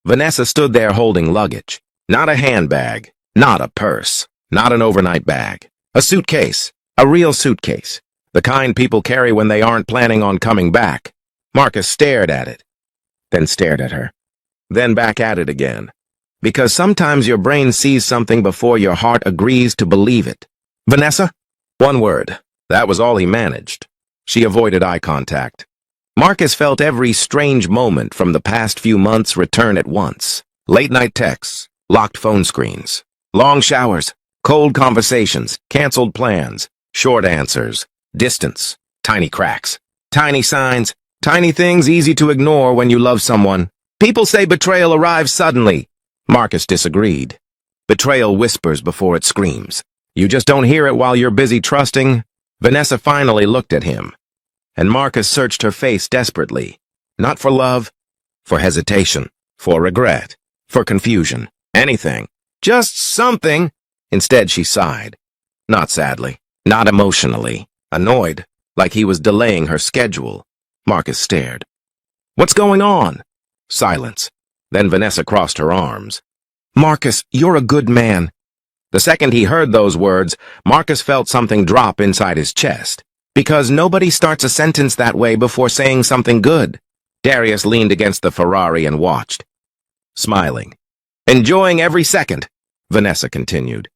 Vanessa stood there holding luggage. Not a handbag, not a purse, not an overnight bag. A suitcase, a real suitcase. The kind people carry when they aren't planning on coming back. Marcus stared at it, then stared at her, then back at it again. Because sometimes your brain sees something before your heart agrees to believe it. Vanessa? One word. That was all he managed. She avoided eye contact. Marcus felt every strange moment from the past few months return at once. Late-night texts, locked phone screens, long showers, cold conversations, canceled plans, short answers, distance, tiny cracks, tiny signs, tiny things easy to ignore when you love someone. People say betrayal arrives suddenly. Marcus disagreed. Betrayal whispers before it screams. You just don't hear it while you're busy trusting. Vanessa finally looked at him, and Marcus searched her face desperately. Not for love, for hesitation, for regret, for confusion, anything. Just something. Instead, she sighed. Not sadly, not emotionally, annoyed, like he was delaying her schedule. Marcus stared. What's going on? Silence. Then Vanessa crossed her arms. Marcus, you're a good man. The second he heard those words, Marcus felt something drop inside his chest. Because nobody starts a sentence that way before saying something good. Darius leaned against the Ferrari and watched, smiling. Enjoying every second, Vanessa continued.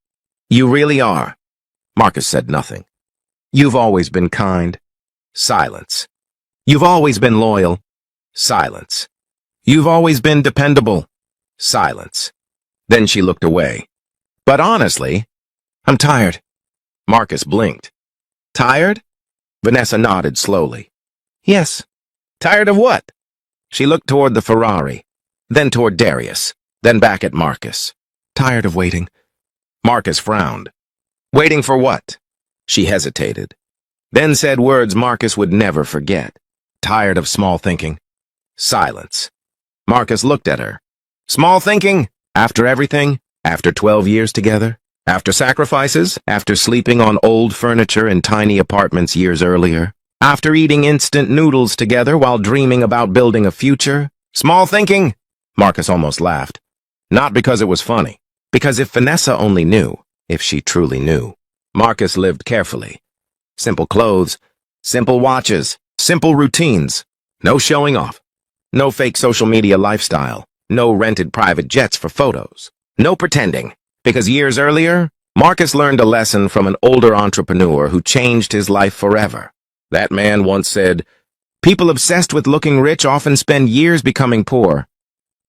You really are. Marcus said nothing. You've always been kind. Silence. You've always been loyal. Silence. You've always been dependable. Silence. Then she looked away. But honestly, I'm tired. Marcus blinked. Tired? Vanessa nodded slowly. Yes. Tired of what? She looked toward the Ferrari, then toward Darius, then back at Marcus. Tired of waiting. Marcus frowned. Waiting for what? She hesitated, then said words Marcus would never forget. Tired of small thinking. Silence. Marcus looked at her. Small thinking? After everything? After 12 years together? After sacrifices? After sleeping on old furniture in tiny apartments years earlier? After eating instant noodles together while dreaming about building a future? Small thinking? Marcus almost laughed. Not because it was funny. Because if Vanessa only knew, if she truly knew. Marcus lived carefully. Simple clothes, simple watches, simple routines. No showing off. No fake social media lifestyle. No rented private jets for photos. No pretending. Because years earlier, Marcus learned a lesson from an older entrepreneur who changed his life forever. That man once said, people obsessed with looking rich often spend years becoming poor.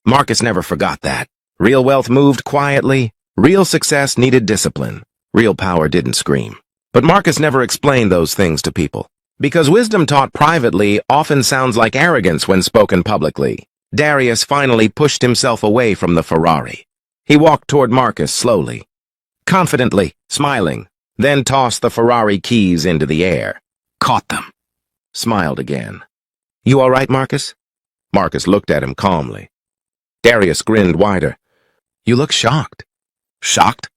Marcus never forgot that. Real wealth moved quietly. Real success needed discipline. Real power didn't scream. But Marcus never explained those things to people. Because wisdom taught privately often sounds like arrogance when spoken publicly. Darius finally pushed himself away from the Ferrari. He walked toward Marcus slowly, confidently, smiling, then tossed the Ferrari keys into the air. Caught them. Smiled again. You all right, Marcus? Marcus looked at him calmly. Darius grinned wider. You look shocked. Shocked?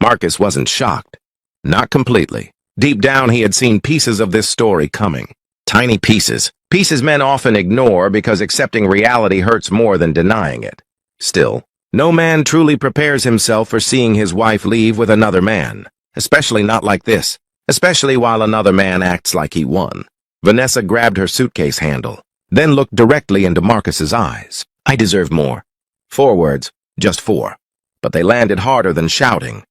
Marcus wasn't shocked. Not completely. Deep down, he had seen pieces of this story coming. Tiny pieces. Pieces men often ignore because accepting reality hurts more than denying it. Still, no man truly prepares himself for seeing his wife leave with another man. Especially not like this. Especially while another man acts like he won. Vanessa grabbed her suitcase handle, then looked directly into Marcus's eyes. I deserve more. 4 words. Just 4. But they landed harder than shouting.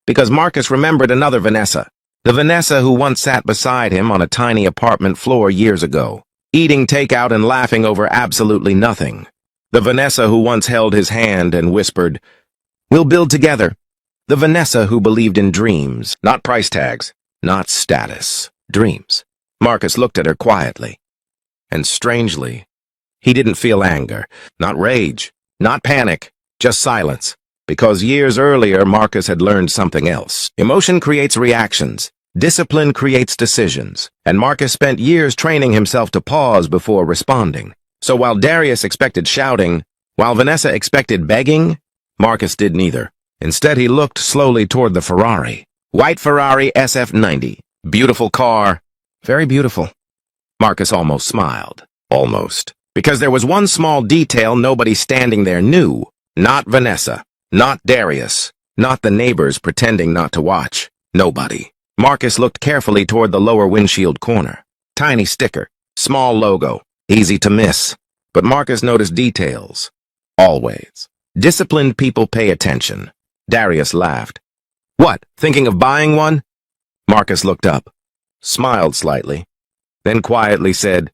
Because Marcus remembered another Vanessa. The Vanessa who once sat beside him on a tiny apartment floor years ago, eating takeout and laughing over absolutely nothing. The Vanessa who once held his hand and whispered, we'll build together. The Vanessa who believed in dreams, not price tags, not status, dreams. Marcus looked at her quietly. And strangely, he didn't feel anger, not rage, not panic, just silence. Because years earlier, Marcus had learned something else. Emotion creates reactions. Discipline creates decisions. And Marcus spent years training himself to pause before responding. So while Darius expected shouting, while Vanessa expected begging, Marcus did neither. Instead, he looked slowly toward the Ferrari. White Ferrari SF90. Beautiful car. Very beautiful. Marcus almost smiled. Almost. Because there was one small detail nobody standing there knew. Not Vanessa. Not Darius. Not the neighbors pretending not to watch. Nobody. Marcus looked carefully toward the lower windshield corner. Tiny sticker. Small logo. Easy to miss. But Marcus noticed details. Always. Disciplined people pay attention. Darius laughed. What, thinking of buying one? Marcus looked up, smiled slightly, then quietly said,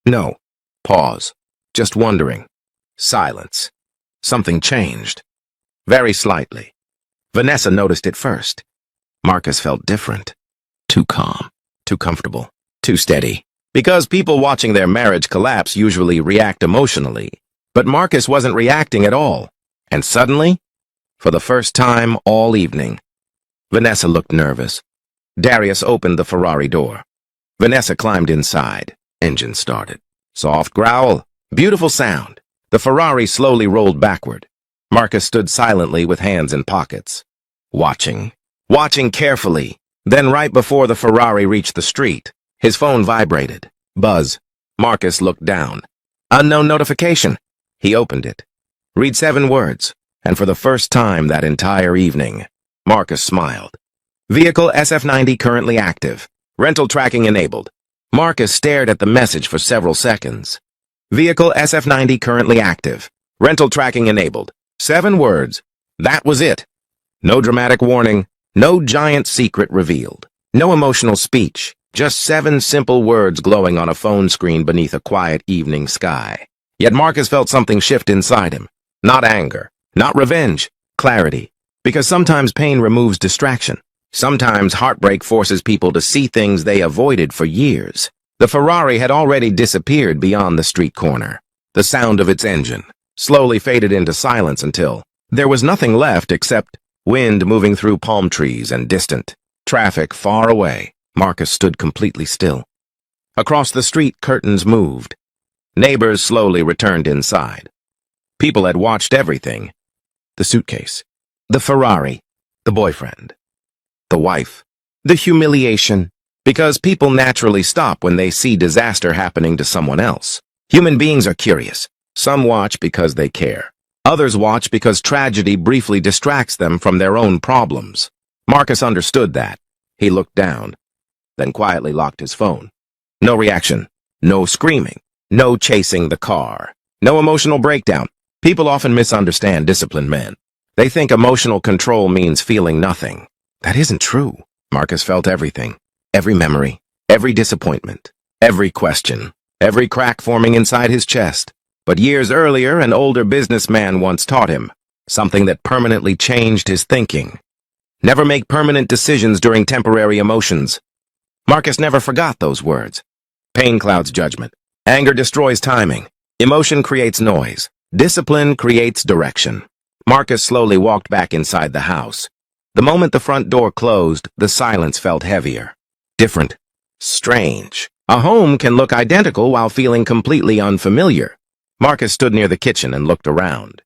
No. Pause. Just wondering. Silence. Something changed. Very slightly. Vanessa noticed it first. Marcus felt different. Too calm. Too comfortable. Too steady. Because people watching their marriage collapse usually react emotionally. But Marcus wasn't reacting at all. And suddenly, for the first time all evening, Vanessa looked nervous. Darius opened the Ferrari door. Vanessa climbed inside. Engine started. Soft growl. Beautiful sound. The Ferrari slowly rolled backward. Marcus stood silently with hands in pockets. Watching. Watching carefully. Then right before the Ferrari reached the street, his phone vibrated. Buzz. Marcus looked down. Unknown notification. He opened it. Read 7 words. And for the first time that entire evening, Marcus smiled. Vehicle SF90 currently active. Rental tracking enabled. Marcus stared at the message for several seconds. Vehicle SF90 currently active. Rental tracking enabled. 7 words. That was it. No dramatic warning. No giant secret revealed. No emotional speech. Just 7 simple words glowing on a phone screen beneath a quiet evening sky. Yet Marcus felt something shift inside him. Not anger. Not revenge. Clarity. Because sometimes pain removes distraction. Sometimes heartbreak forces people to see things they avoided for years. The Ferrari had already disappeared beyond the street corner. The sound of its engine slowly faded into silence until there was nothing left except wind moving through palm trees and distant traffic far away. Marcus stood completely still. Across the street, curtains moved. Neighbors slowly returned inside. People had watched everything. The suitcase. The Ferrari. The boyfriend. The wife. The humiliation. Because people naturally stop when they see disaster happening to someone else. Human beings are curious. Some watch because they care. Others watch because tragedy briefly distracts them from their own problems. Marcus understood that. He looked down, then quietly locked his phone. No reaction. No screaming. No chasing the car. No emotional breakdown. People often misunderstand disciplined men. They think emotional control means feeling nothing. That isn't true. Marcus felt everything. Every memory. Every disappointment. Every question. Every crack forming inside his chest. But years earlier, an older businessman once taught him something that permanently changed his thinking. Never make permanent decisions during temporary emotions. Marcus never forgot those words. Pain clouds judgment. Anger destroys timing. Emotion creates noise. Discipline creates direction. Marcus slowly walked back inside the house. The moment the front door closed, the silence felt heavier. Different. Strange. A home can look identical while feeling completely unfamiliar. Marcus stood near the kitchen and looked around.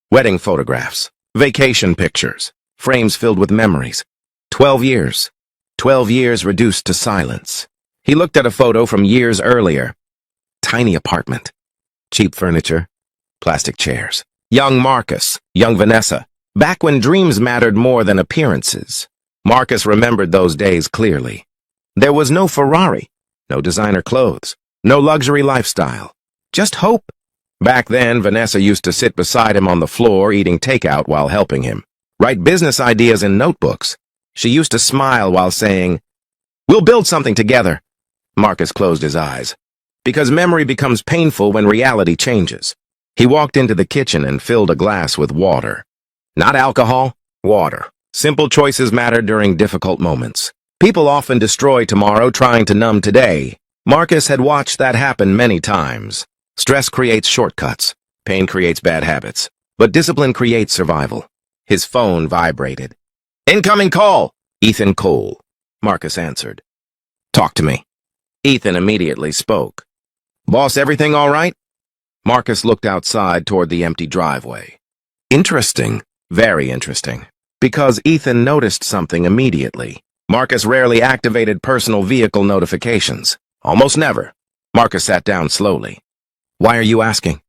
Wedding photographs. Vacation pictures. Frames filled with memories. 12 years. 12 years reduced to silence. He looked at a photo from years earlier. Tiny apartment. Cheap furniture. Plastic chairs. Young Marcus. Young Vanessa. Back when dreams mattered more than appearances. Marcus remembered those days clearly. There was no Ferrari. No designer clothes. No luxury lifestyle. Just hope. Back then, Vanessa used to sit beside him on the floor eating takeout while helping him write business ideas in notebooks. She used to smile while saying, "We'll build something together." Marcus closed his eyes. Because memory becomes painful when reality changes. He walked into the kitchen and filled a glass with water. Not alcohol, water. Simple choices matter during difficult moments. People often destroy tomorrow trying to numb today. Marcus had watched that happen many times. Stress creates shortcuts. Pain creates bad habits. But discipline creates survival. His phone vibrated. "Incoming call!" "Ethan Cole." Marcus answered. "Talk to me." Ethan immediately spoke. "Boss, everything all right?" Marcus looked outside toward the empty driveway. Interesting. Very interesting. Because Ethan noticed something immediately. Marcus rarely activated personal vehicle notifications. Almost never. Marcus sat down slowly. Why are you asking?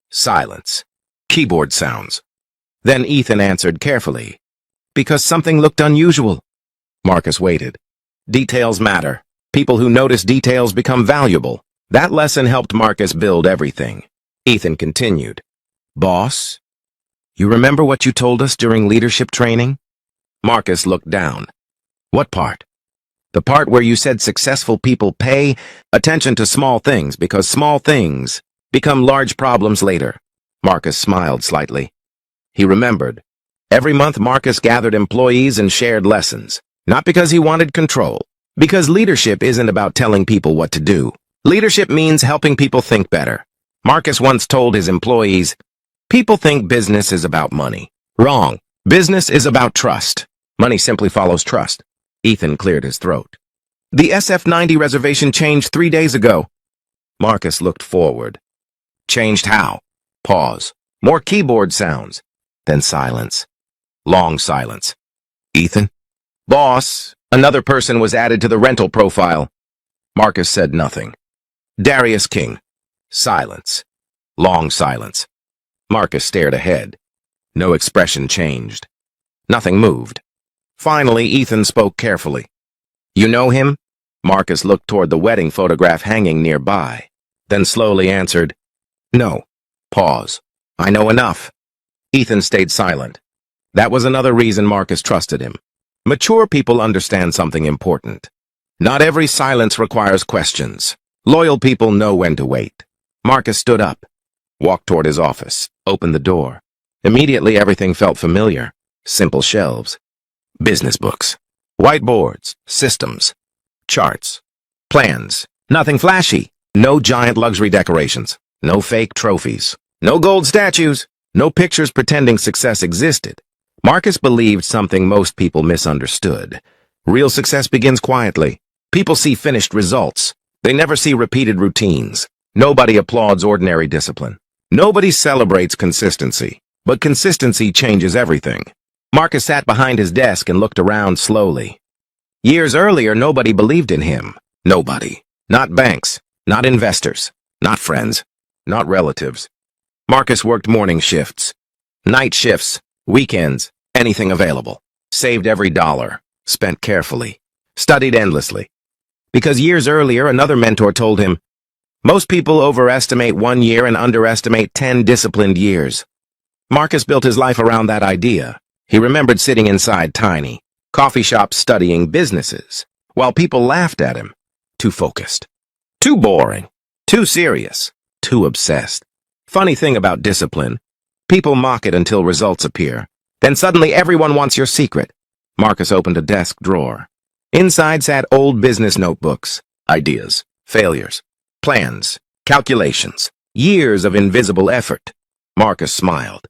Silence. Keyboard sounds. Then Ethan answered carefully. Because something looked unusual. Marcus waited. Details matter. People who notice details become valuable. That lesson helped Marcus build everything. Ethan continued. Boss, you remember what you told us during leadership training? Marcus looked down. What part? The part where you said successful people pay attention to small things because small things become large problems later. Marcus smiled slightly. He remembered. Every month Marcus gathered employees and shared lessons. Not because he wanted control. Because leadership isn't about telling people what to do. Leadership means helping people think better. Marcus once told his employees, people think business is about money. Wrong. Business is about trust. Money simply follows trust. Ethan cleared his throat. The SF-90 reservation changed 3 days ago. Marcus looked forward. Changed how? Pause. More keyboard sounds. Then silence. Long silence. Ethan? Boss, another person was added to the rental profile. Marcus said nothing. Darius King. Silence. Long silence. Marcus stared ahead. No expression changed. Nothing moved. Finally, Ethan spoke carefully. You know him? Marcus looked toward the wedding photograph hanging nearby, then slowly answered, No. Pause. I know enough. Ethan stayed silent. That was another reason Marcus trusted him. Mature people understand something important. Not every silence requires questions. Loyal people know when to wait. Marcus stood up, walked toward his office, opened the door. Immediately everything felt familiar. Simple shelves. Business books. Whiteboards. Systems. Charts. Plans. Nothing flashy. No giant luxury decorations. No fake trophies. No gold statues. No pictures pretending success existed. Marcus believed something most people misunderstood. Real success begins quietly. People see finished results. They never see repeated routines. Nobody applauds ordinary discipline. Nobody celebrates consistency. But consistency changes everything. Marcus sat behind his desk and looked around slowly. Years earlier, nobody believed in him. Nobody. Not banks. Not investors. Not friends. Not relatives. Marcus worked morning shifts. Night shifts. Weekends. Anything available. Saved every dollar. Spent carefully. Studied endlessly. Because years earlier, another mentor told him, most people overestimate 1 year and underestimate 10 disciplined years. Marcus built his life around that idea. He remembered sitting inside tiny coffee shops studying businesses, while people laughed at him. Too focused. Too boring. Too serious. Too obsessed. Funny thing about discipline, people mock it until results appear. Then suddenly everyone wants your secret. Marcus opened a desk drawer. Inside sat old business notebooks, ideas, failures, plans, calculations, years of invisible effort. Marcus smiled.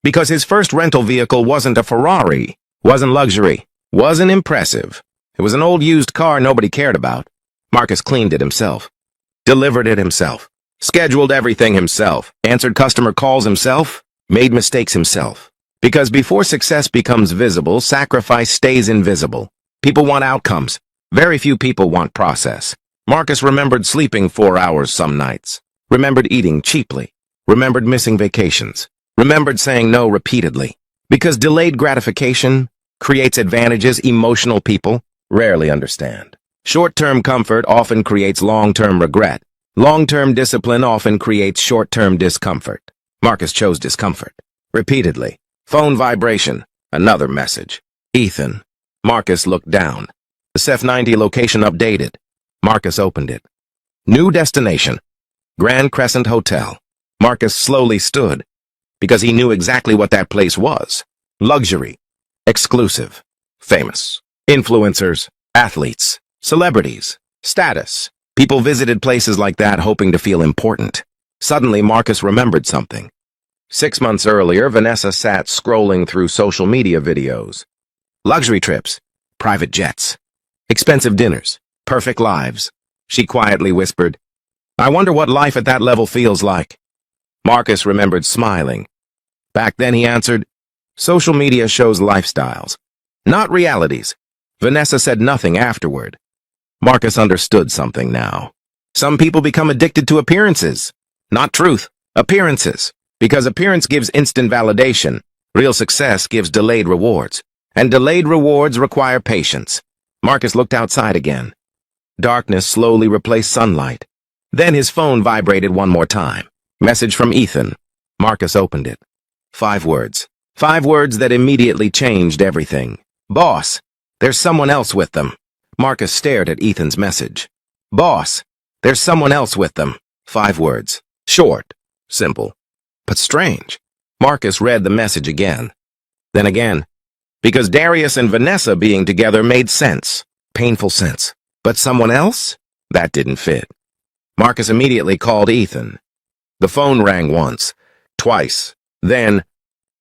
Because his first rental vehicle wasn't a Ferrari, wasn't luxury, wasn't impressive. It was an old used car nobody cared about. Marcus cleaned it himself, delivered it himself, scheduled everything himself, answered customer calls himself, made mistakes himself. Because before success becomes visible, sacrifice stays invisible. People want outcomes. Very few people want process. Marcus remembered sleeping 4 hours some nights, remembered eating cheaply, remembered missing vacations, remembered saying no repeatedly. Because delayed gratification creates advantages emotional people rarely understand. Short-term comfort often creates long-term regret. Long-term discipline often creates short-term discomfort. Marcus chose discomfort. Repeatedly. Phone vibration. Another message. Ethan. Marcus looked down. The SF-90 location updated. Marcus opened it. New destination. Grand Crescent Hotel. Marcus slowly stood, because he knew exactly what that place was. Luxury. Exclusive. Famous. Influencers. Athletes. Celebrities. Status. People visited places like that hoping to feel important. Suddenly, Marcus remembered something. 6 months earlier, Vanessa sat scrolling through social media videos. Luxury trips, private jets, expensive dinners, perfect lives. She quietly whispered, I wonder what life at that level feels like. Marcus remembered smiling. Back then he answered, social media shows lifestyles, not realities. Vanessa said nothing afterward. Marcus understood something now. Some people become addicted to appearances, not truth. Appearances. Because appearance gives instant validation. Real success gives delayed rewards. And delayed rewards require patience. Marcus looked outside again. Darkness slowly replaced sunlight. Then his phone vibrated one more time. Message from Ethan. Marcus opened it. 5 words. 5 words that immediately changed everything. Boss, there's someone else with them. Marcus stared at Ethan's message. Boss, there's someone else with them. 5 words. Short. Simple. But strange. Marcus read the message again. Then again. Because Darius and Vanessa being together made sense. Painful sense. But someone else? That didn't fit. Marcus immediately called Ethan. The phone rang once. Twice. Then,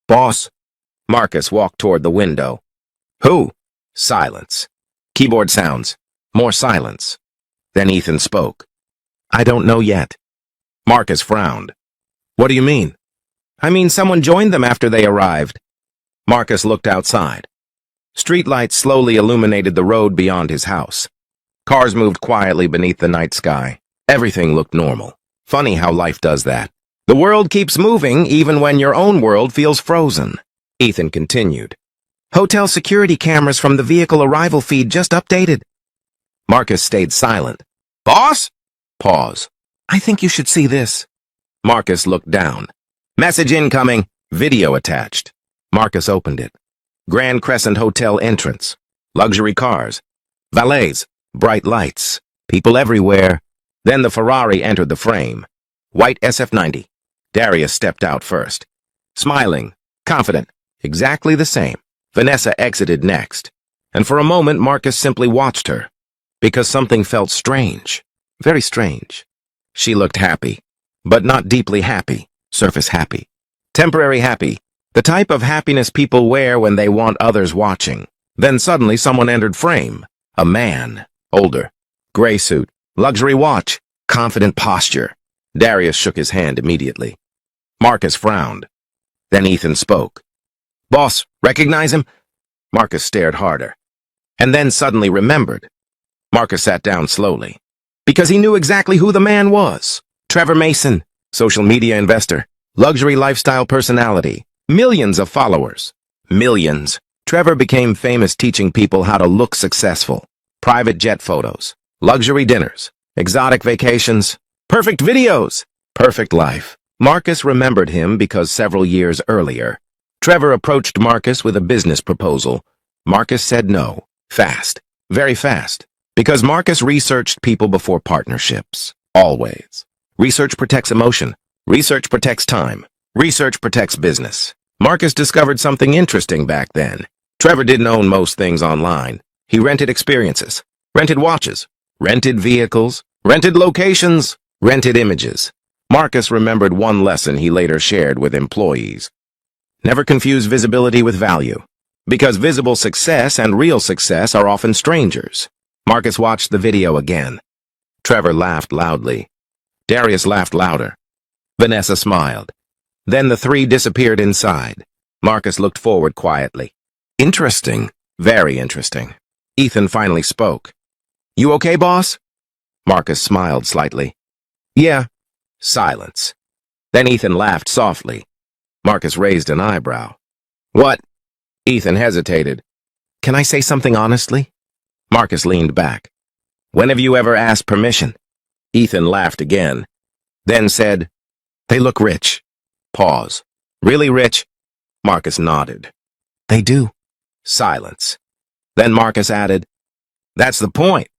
Boss. Marcus walked toward the window. Who? Silence. Keyboard sounds. More silence. Then Ethan spoke. I don't know yet. Marcus frowned. What do you mean? I mean someone joined them after they arrived. Marcus looked outside. Streetlights slowly illuminated the road beyond his house. Cars moved quietly beneath the night sky. Everything looked normal. Funny how life does that. The world keeps moving even when your own world feels frozen. Ethan continued. Hotel security cameras from the vehicle arrival feed just updated. Marcus stayed silent. Boss? Pause. I think you should see this. Marcus looked down. Message incoming. Video attached. Marcus opened it. Grand Crescent Hotel entrance. Luxury cars. Valets. Bright lights. People everywhere. Then the Ferrari entered the frame. White SF90. Darius stepped out first. Smiling. Confident. Exactly the same. Vanessa exited next. And for a moment, Marcus simply watched her. Because something felt strange. Very strange. She looked happy. But not deeply happy. Surface happy. Temporary happy. The type of happiness people wear when they want others watching. Then suddenly someone entered frame. A man. Older. Gray suit. Luxury watch. Confident posture. Darius shook his hand immediately. Marcus frowned. Then Ethan spoke. Boss, recognize him? Marcus stared harder. And then suddenly remembered. Marcus sat down slowly. Because he knew exactly who the man was. Trevor Mason. Social media investor. Luxury lifestyle personality. Millions of followers. Millions. Trevor became famous teaching people how to look successful. Private jet photos. Luxury dinners. Exotic vacations. Perfect videos. Perfect life. Marcus remembered him because several years earlier, Trevor approached Marcus with a business proposal. Marcus said no. Fast. Very fast. Because Marcus researched people before partnerships. Always. Research protects emotion. Research protects time. Research protects business. Marcus discovered something interesting back then. Trevor didn't own most things online. He rented experiences. Rented watches. Rented vehicles. Rented locations. Rented images. Marcus remembered one lesson he later shared with employees. Never confuse visibility with value. Because visible success and real success are often strangers. Marcus watched the video again. Trevor laughed loudly. Darius laughed louder. Vanessa smiled. Then the three disappeared inside. Marcus looked forward quietly. Interesting. Very interesting. Ethan finally spoke. You okay, boss? Marcus smiled slightly. Yeah. Silence. Then Ethan laughed softly. Marcus raised an eyebrow. What? Ethan hesitated. Can I say something honestly? Marcus leaned back. When have you ever asked permission? Ethan laughed again. Then said, They look rich. Pause. Really rich? Marcus nodded. They do. Silence. Then Marcus added, That's the point.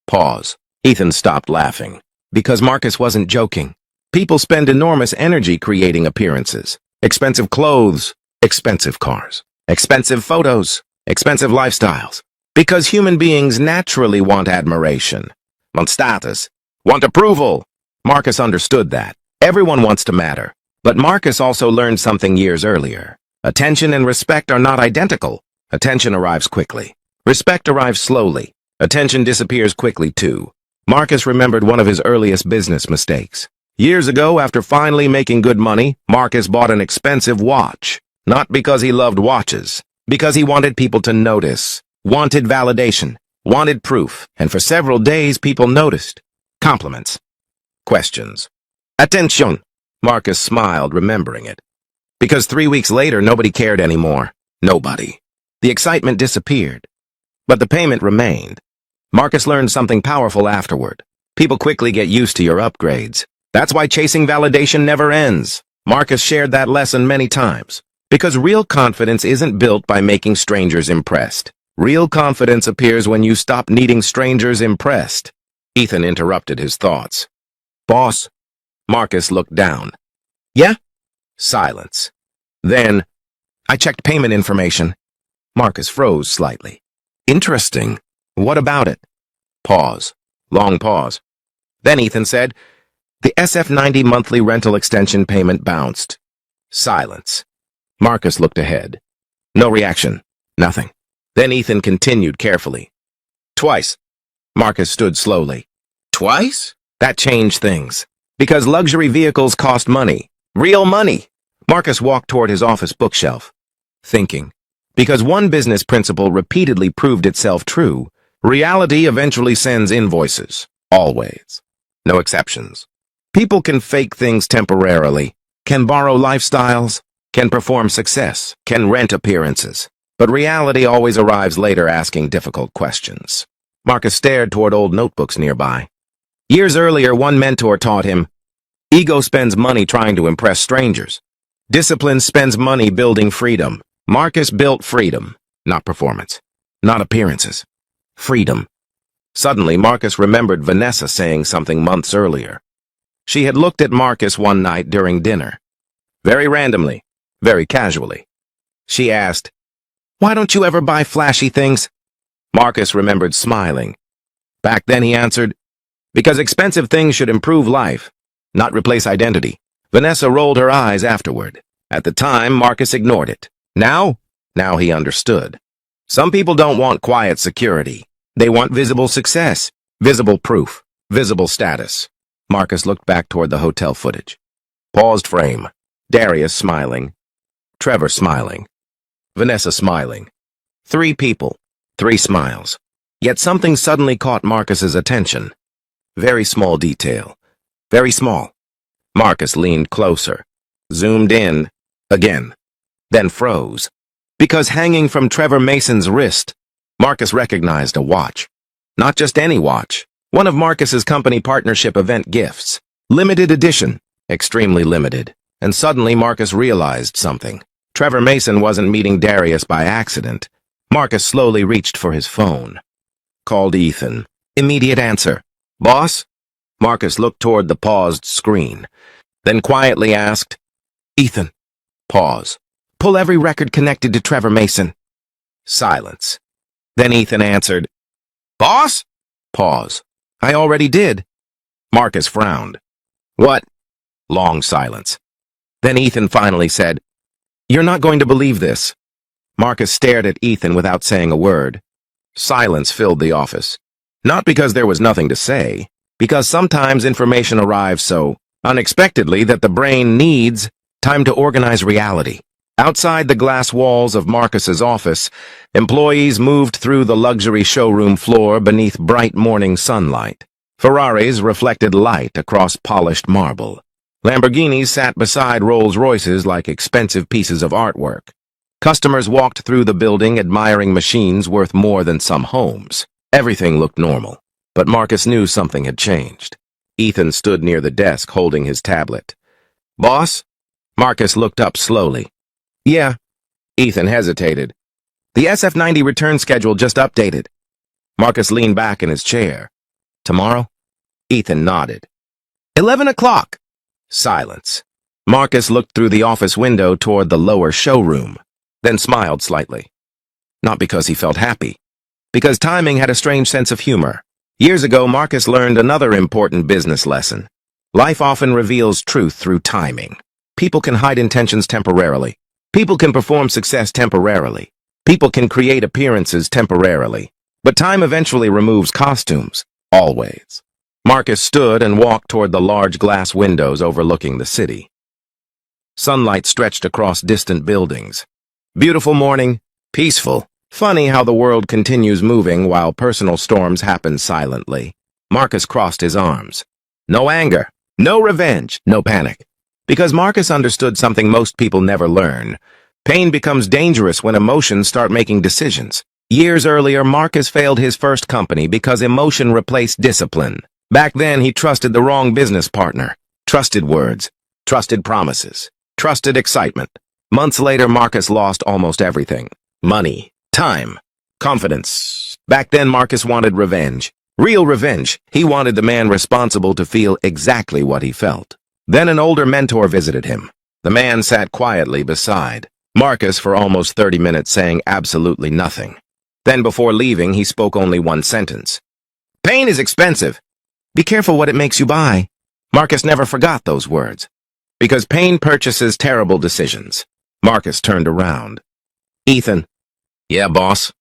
Pause. Ethan stopped laughing. Because Marcus wasn't joking. People spend enormous energy creating appearances. Expensive clothes, expensive cars, expensive photos, expensive lifestyles. Because human beings naturally want admiration, want status, want approval. Marcus understood that. Everyone wants to matter. But Marcus also learned something years earlier. Attention and respect are not identical. Attention arrives quickly. Respect arrives slowly. Attention disappears quickly too. Marcus remembered one of his earliest business mistakes. Years ago, after finally making good money, Marcus bought an expensive watch. Not because he loved watches, because he wanted people to notice, wanted validation, wanted proof, and for several days people noticed. Compliments. Questions. Attention! Marcus smiled, remembering it. Because 3 weeks later, nobody cared anymore. Nobody. The excitement disappeared. But the payment remained. Marcus learned something powerful afterward. People quickly get used to your upgrades. That's why chasing validation never ends. Marcus shared that lesson many times. Because real confidence isn't built by making strangers impressed. Real confidence appears when you stop needing strangers impressed. Ethan interrupted his thoughts. Boss? Marcus looked down. Yeah? Silence. Then, I checked payment information. Marcus froze slightly. Interesting. What about it? Pause. Long pause. Then Ethan said, the SF90 monthly rental extension payment bounced. Silence. Marcus looked ahead. No reaction. Nothing. Then Ethan continued carefully. Twice. Marcus stood slowly. Twice? That changed things. Because luxury vehicles cost money. Real money. Marcus walked toward his office bookshelf. Thinking. Because one business principle repeatedly proved itself true, reality eventually sends invoices. Always. No exceptions. People can fake things temporarily, can borrow lifestyles, can perform success, can rent appearances. But reality always arrives later asking difficult questions. Marcus stared toward old notebooks nearby. Years earlier, one mentor taught him, ego spends money trying to impress strangers. Discipline spends money building freedom. Marcus built freedom, not performance, not appearances. Freedom. Suddenly, Marcus remembered Vanessa saying something months earlier. She had looked at Marcus one night during dinner. Very randomly, very casually. She asked, why don't you ever buy flashy things? Marcus remembered smiling. Back then he answered, because expensive things should improve life, not replace identity. Vanessa rolled her eyes afterward. At the time, Marcus ignored it. Now he understood. Some people don't want quiet security. They want visible success, visible proof, visible status. Marcus looked back toward the hotel footage. Paused frame. Darius smiling. Trevor smiling. Vanessa smiling. 3 people, 3 smiles. Yet something suddenly caught Marcus's attention. Very small detail. Very small. Marcus leaned closer. Zoomed in. Again. Then froze. Because hanging from Trevor Mason's wrist, Marcus recognized a watch. Not just any watch. One of Marcus's company partnership event gifts. Limited edition. Extremely limited. And suddenly Marcus realized something. Trevor Mason wasn't meeting Darius by accident. Marcus slowly reached for his phone. Called Ethan. Immediate answer. Boss? Marcus looked toward the paused screen. Then quietly asked, Ethan. Pause. Pull every record connected to Trevor Mason. Silence. Then Ethan answered, Boss? Pause. I already did. Marcus frowned. What? Long silence. Then Ethan finally said, You're not going to believe this. Marcus stared at Ethan without saying a word. Silence filled the office. Not because there was nothing to say, because sometimes information arrives so unexpectedly that the brain needs time to organize reality. Outside the glass walls of Marcus's office, employees moved through the luxury showroom floor beneath bright morning sunlight. Ferraris reflected light across polished marble. Lamborghinis sat beside Rolls-Royces like expensive pieces of artwork. Customers walked through the building admiring machines worth more than some homes. Everything looked normal, but Marcus knew something had changed. Ethan stood near the desk holding his tablet. Boss? Marcus looked up slowly. Yeah. Ethan hesitated. The SF90 return schedule just updated. Marcus leaned back in his chair. Tomorrow? Ethan nodded. 11 o'clock. Silence. Marcus looked through the office window toward the lower showroom, then smiled slightly. Not because he felt happy, because timing had a strange sense of humor. Years ago, Marcus learned another important business lesson. Life often reveals truth through timing. People can hide intentions temporarily. People can perform success temporarily. People can create appearances temporarily. But time eventually removes costumes. Always. Marcus stood and walked toward the large glass windows overlooking the city. Sunlight stretched across distant buildings. Beautiful morning. Peaceful. Funny how the world continues moving while personal storms happen silently. Marcus crossed his arms. No anger. No revenge. No panic. Because Marcus understood something most people never learn. Pain becomes dangerous when emotions start making decisions. Years earlier, Marcus failed his first company because emotion replaced discipline. Back then, he trusted the wrong business partner. Trusted words, trusted promises, trusted excitement. Months later, Marcus lost almost everything. Money, time, confidence. Back then, Marcus wanted revenge. Real revenge. He wanted the man responsible to feel exactly what he felt. Then an older mentor visited him. The man sat quietly beside Marcus for almost 30 minutes, saying absolutely nothing. Then before leaving, he spoke only one sentence. "Pain is expensive. Be careful what it makes you buy." Marcus never forgot those words. Because pain purchases terrible decisions. Marcus turned around. "Ethan." "Yeah, boss."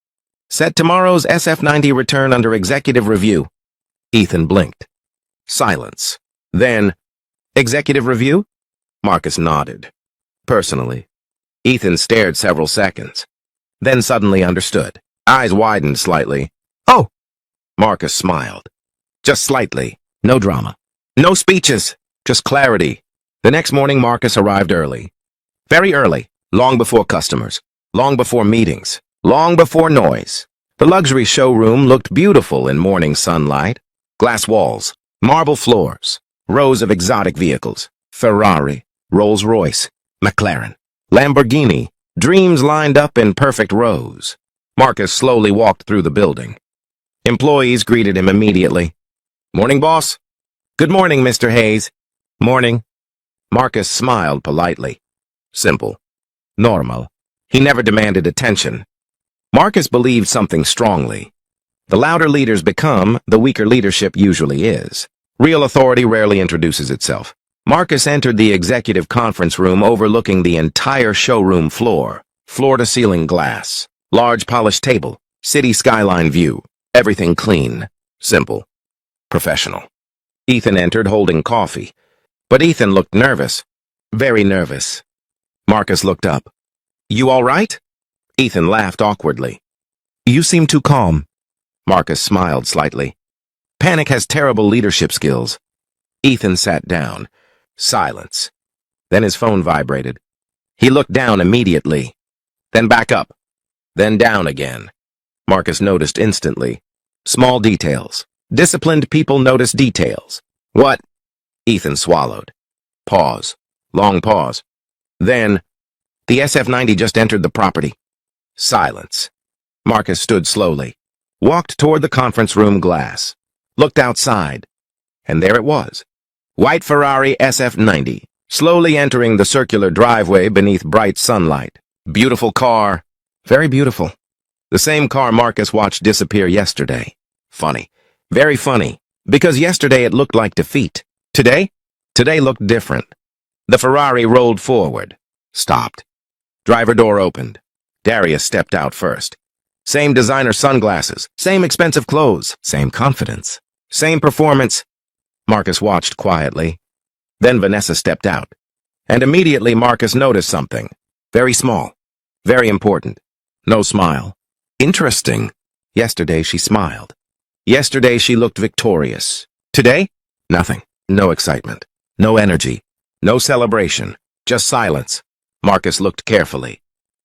"Set tomorrow's SF90 return under executive review." Ethan blinked. Silence. Then, "Executive review?" Marcus nodded. "Personally." Ethan stared several seconds. Then suddenly understood. Eyes widened slightly. "Oh!" Marcus smiled. Just slightly. No drama. No speeches. Just clarity. The next morning, Marcus arrived early. Very early. Long before customers. Long before meetings. Long before noise. The luxury showroom looked beautiful in morning sunlight. Glass walls. Marble floors. Rows of exotic vehicles. Ferrari. Rolls-Royce. McLaren. Lamborghini. Dreams lined up in perfect rows. Marcus slowly walked through the building. Employees greeted him immediately. "Morning, boss." "Good morning, Mr. Hayes." "Morning." Marcus smiled politely. Simple. Normal. He never demanded attention. Marcus believed something strongly. The louder leaders become, the weaker leadership usually is. Real authority rarely introduces itself. Marcus entered the executive conference room overlooking the entire showroom floor. Floor-to-ceiling glass. Large polished table, city skyline view, everything clean, simple, professional. Ethan entered holding coffee, but Ethan looked nervous, very nervous. Marcus looked up. "You all right?" Ethan laughed awkwardly. "You seem too calm." Marcus smiled slightly. "Panic has terrible leadership skills." Ethan sat down. Silence. Then his phone vibrated. He looked down immediately, then back up. Then down again. Marcus noticed instantly. Small details. Disciplined people notice details. "What?" Ethan swallowed. Pause. Long pause. Then, "The SF90 just entered the property." Silence. Marcus stood slowly. Walked toward the conference room glass. Looked outside. And there it was. White Ferrari SF90. Slowly entering the circular driveway beneath bright sunlight. Beautiful car. Very beautiful. The same car Marcus watched disappear yesterday. Funny. Very funny. Because yesterday it looked like defeat. Today? Today looked different. The Ferrari rolled forward. Stopped. Driver door opened. Darius stepped out first. Same designer sunglasses. Same expensive clothes. Same confidence. Same performance. Marcus watched quietly. Then Vanessa stepped out. And immediately Marcus noticed something. Very small. Very important. No smile. Interesting. Yesterday she smiled. Yesterday she looked victorious. Today? Nothing. No excitement. No energy. No celebration. Just silence. Marcus looked carefully.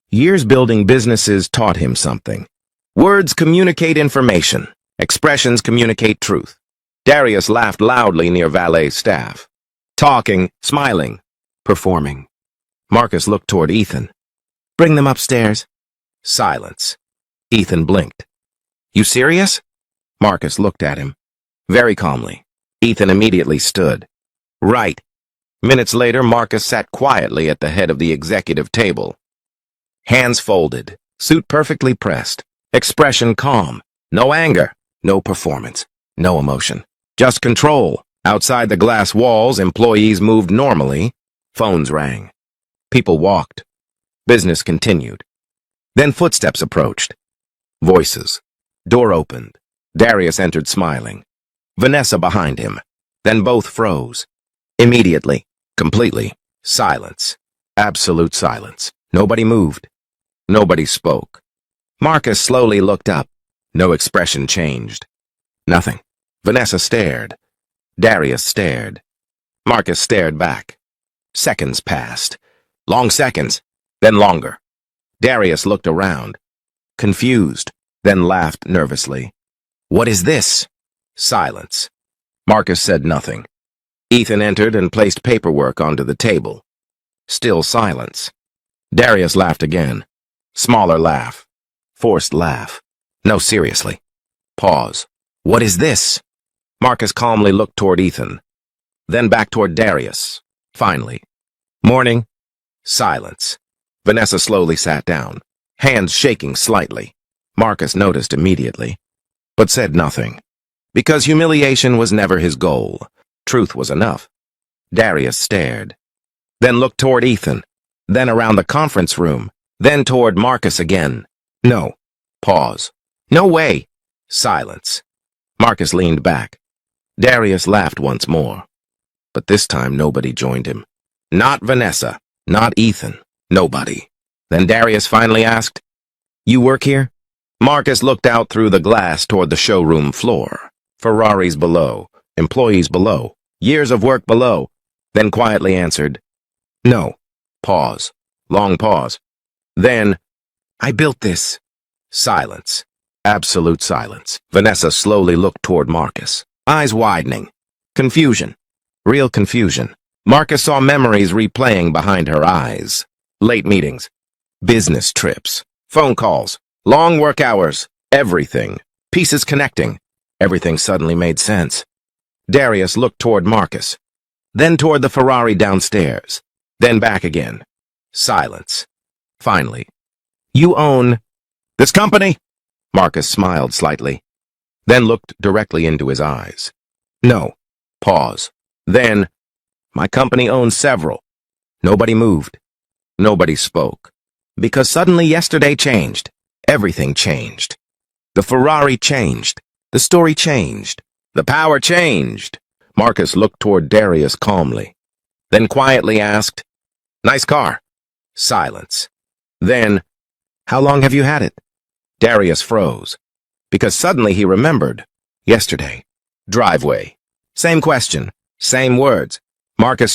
Years building businesses taught him something. Words communicate information. Expressions communicate truth. Darius laughed loudly near valet's staff. Talking, smiling, performing. Marcus looked toward Ethan. "Bring them upstairs." Silence. Ethan blinked. "You serious?" Marcus looked at him. Very calmly. Ethan immediately stood. "Right." Minutes later, Marcus sat quietly at the head of the executive table. Hands folded, suit perfectly pressed, expression calm. No anger, no performance, no emotion. Just control. Outside the glass walls, employees moved normally. Phones rang. People walked. Business continued. Then footsteps approached. Voices. Door opened. Darius entered smiling. Vanessa behind him. Then both froze. Immediately. Completely. Silence. Absolute silence. Nobody moved. Nobody spoke. Marcus slowly looked up. No expression changed. Nothing. Vanessa stared. Darius stared. Marcus stared back. Seconds passed. Long seconds, then longer. Darius looked around, confused, then laughed nervously. "What is this?" Silence. Marcus said nothing. Ethan entered and placed paperwork onto the table. Still silence. Darius laughed again. Smaller laugh. Forced laugh. No, seriously. Pause. "What is this?" Marcus calmly looked toward Ethan, then back toward Darius. Finally. "Morning." Silence. Vanessa slowly sat down, hands shaking slightly. Marcus noticed immediately, but said nothing. Because humiliation was never his goal. Truth was enough. Darius stared, then looked toward Ethan, then around the conference room, then toward Marcus again. "No." Pause. "No way." Silence. Marcus leaned back. Darius laughed once more. But this time nobody joined him. Not Vanessa, not Ethan, nobody. Then Darius finally asked, "You work here?" Marcus looked out through the glass toward the showroom floor. Ferraris below, employees below, years of work below, then quietly answered, "No." Pause. Long pause. Then, "I built this." Silence. Absolute silence. Vanessa slowly looked toward Marcus, eyes widening. Confusion. Real confusion. Marcus saw memories replaying behind her eyes. Late meetings. Business trips. Phone calls. Long work hours. Everything. Pieces connecting. Everything suddenly made sense. Darius looked toward Marcus, then toward the Ferrari downstairs, then back again. Silence. Finally, "You own this company?" Marcus smiled slightly, then looked directly into his eyes. "No." Pause. Then, "My company owns several." Nobody moved. Nobody spoke. Because suddenly yesterday changed. Everything changed. The Ferrari changed. The story changed. The power changed. Marcus looked toward Darius calmly, then quietly asked, "Nice car." Silence. Then, "How long have you had it?" Darius froze, because suddenly he remembered. Yesterday. Driveway. Same question. Same words. Marcus